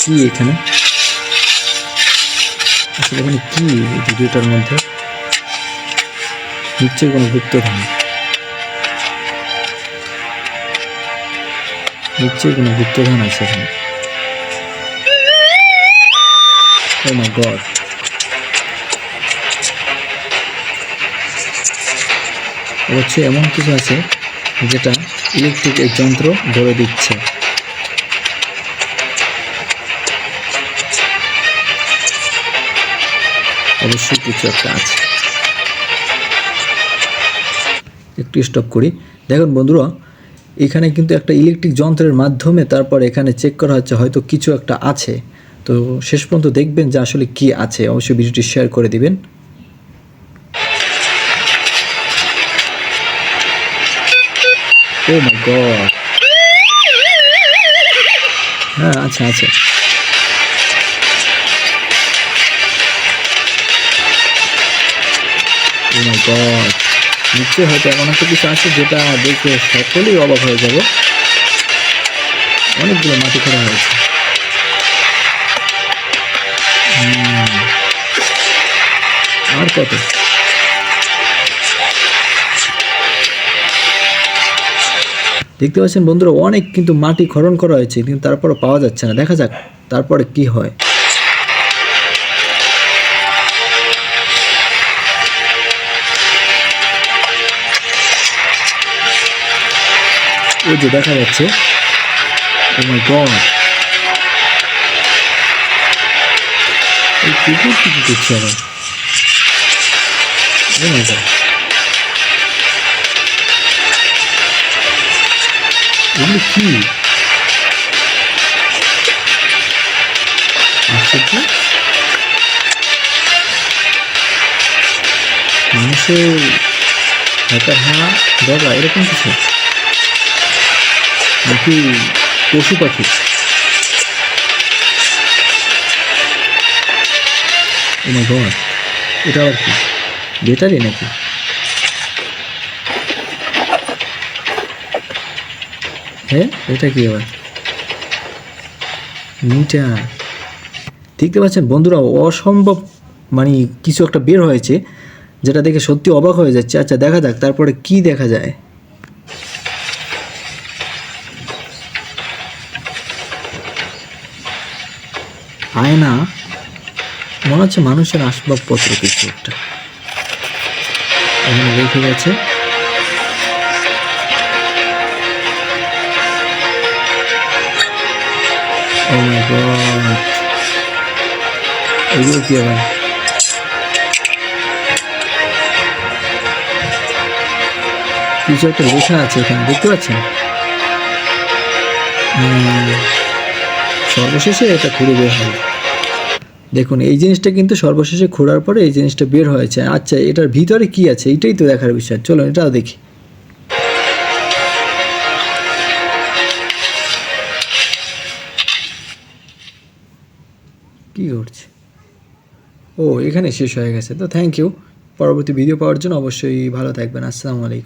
কি এখানে আসলে মানে কি ভিডিওটার মধ্যে নিশ্চয়ই কোনো গুপ্তধন, নিশ্চয়ই কোনো গুপ্তধন আছে এখানে। ও মাই গড, অবশ্যই এমন কিছু আছে যেটা ইলেকট্রিকের যন্ত্র বলে দিচ্ছে। অবশ্যই কিছু একটা আছে। একটু স্টপ করি। দেখুন বন্ধুরা, এখানে কিন্তু একটা ইলেকট্রিক যন্ত্রের মাধ্যমে তারপর এখানে চেক করা হচ্ছে হয়তো কিছু একটা আছে। তো শেষ পর্যন্ত দেখবেন যে আসলে কি আছে। অবশ্যই ভিডিওটি শেয়ার করে দিবেন। ও মাই গড, হ্যাঁ আছে আছে। ও মাই গড, নিশ্চয়ই হয়তো এমন একটা কিছু আছে যেটা দেখে সকলেই অবাক হয়ে যাবে। অনেকগুলো মাটি খোঁড়া হয়েছে। আর কত? দেখতে পাচ্ছেন বন্ধুরা, অনেক কিন্তু মাটি খনন করা হয়েছে, কিন্তু তারপরে পাওয়া যাচ্ছে না। দেখা যাক তারপরে কি হয়। ওই যে দেখা যাচ্ছে। ও মাই গড, এই কুকুর কি করছে আবার? ও মাই গড, এগুলো কি আশ্চর্য! মানুষের হাতের হাড় ডগা এরকম কিছু নাকি পশু পাখি? ও মাই গড, এটা আবার কি? ব্যাটারি নাকি? হ্যাঁ, এটা কি আবার? মিটার। দেখতে পাচ্ছেন বন্ধুরা, অসম্ভব মানে কিছু একটা বের হয়েছে যেটা দেখে সত্যি অবাক হয়ে যাচ্ছে। আচ্ছা দেখা যাক তারপরে কি দেখা যায়। আয়না, মনে হচ্ছে মানুষের আসবাবপত্র কিছু একটা এখানে রেখে গেছে। ও মাই গড, এগুলো কি আবার? কিছু একটা লেখা আছে এখানে, দেখতে পাচ্ছেন? সর্বশেষে এটা খুঁড়ে বের হয়। দেখুন এই জিনিসটা কিন্তু সর্বশেষে খোঁড়ার পরে এই জিনিসটা বের হয়েছে। আচ্ছা এটার ভিতরে কি আছে এটাই তো দেখার বিষয়। চলো এটাও দেখি। কি করছে? ও এখানে শেষ হয়ে গেছে। তো থ্যাংক ইউ। পরবর্তী ভিডিও পাওয়ার জন্য অবশ্যই ভালো থাকবেন। আসসালামু আলাইকুম।